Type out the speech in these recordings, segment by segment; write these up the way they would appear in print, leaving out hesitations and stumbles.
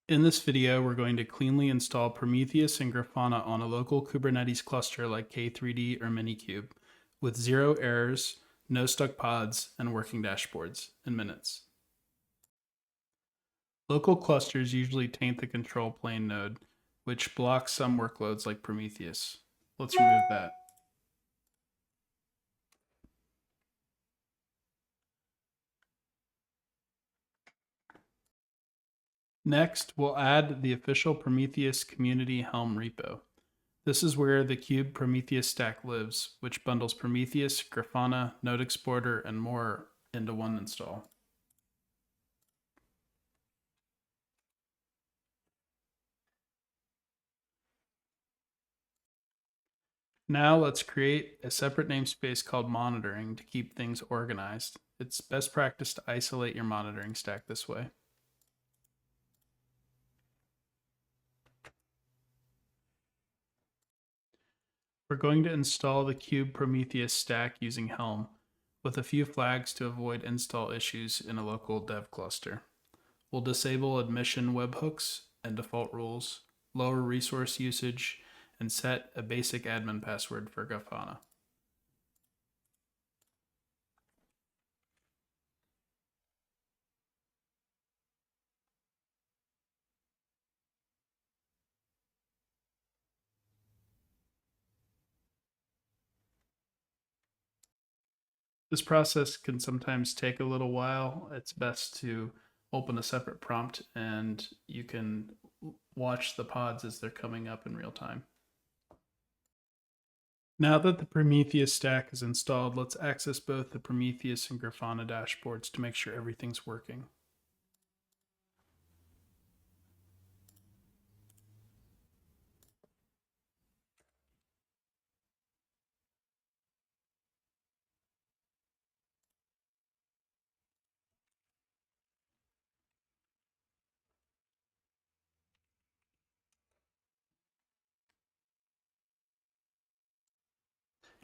In this video, we're going to cleanly install Prometheus and Grafana on a local Kubernetes cluster like K3D or Minikube with 0 errors, no stuck pods, and working dashboards in minutes. Local clusters usually taint the control plane node, which blocks some workloads like Prometheus. Let's remove that. Next, we'll add the official Prometheus community Helm repo. This is where the kube-prometheus-stack lives, which bundles Prometheus, Grafana, Node Exporter, and more into one install. Now let's create a separate namespace called monitoring to keep things organized. It's best practice to isolate your monitoring stack this way. We're going to install the kube-prometheus-stack using Helm, with a few flags to avoid install issues in a local dev cluster. We'll disable admission webhooks and default rules, lower resource usage, and set a basic admin password for Grafana. This process can sometimes take a little while. It's best to open a separate prompt and you can watch the pods as they're coming up in real time. Now that the Prometheus stack is installed, let's access both the Prometheus and Grafana dashboards to make sure everything's working.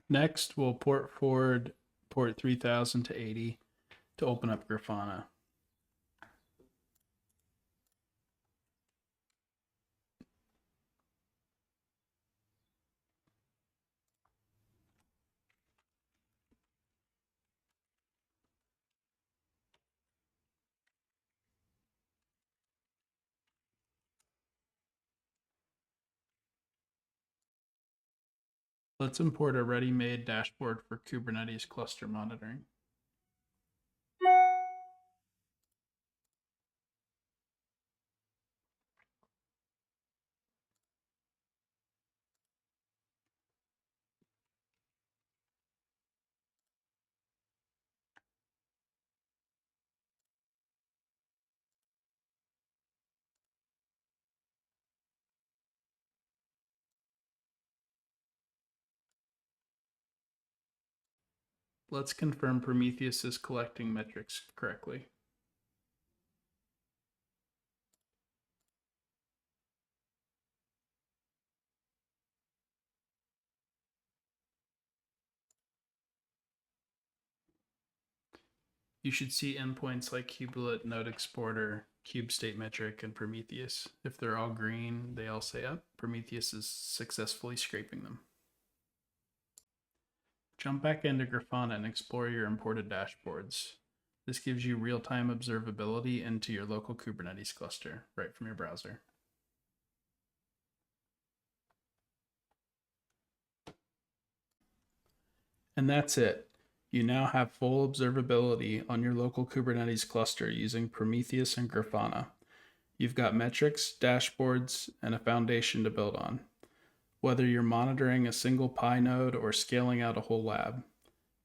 Next, we'll port forward port 3000 to 80 to open up Grafana. Let's import a ready-made dashboard for Kubernetes cluster monitoring. Let's confirm Prometheus is collecting metrics correctly. You should see endpoints like kubelet, Node Exporter, Cube State Metric, and Prometheus. If they're all green, they all say up. Prometheus is successfully scraping them. Jump back into Grafana and explore your imported dashboards. This gives you real-time observability into your local Kubernetes cluster right from your browser. And that's it. You now have full observability on your local Kubernetes cluster using Prometheus and Grafana. You've got metrics, dashboards, and a foundation to build on. Whether you're monitoring a single Pi node or scaling out a whole lab.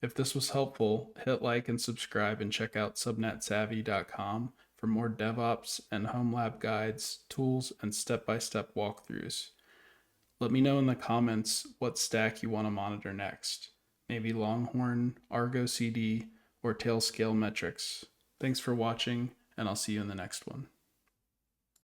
If this was helpful, hit like and subscribe and check out subnetsavy.com for more DevOps and home lab guides, tools, and step-by-step walkthroughs. Let me know in the comments what stack you want to monitor next. Maybe Longhorn, Argo CD, or Tailscale metrics. Thanks for watching, and I'll see you in the next one.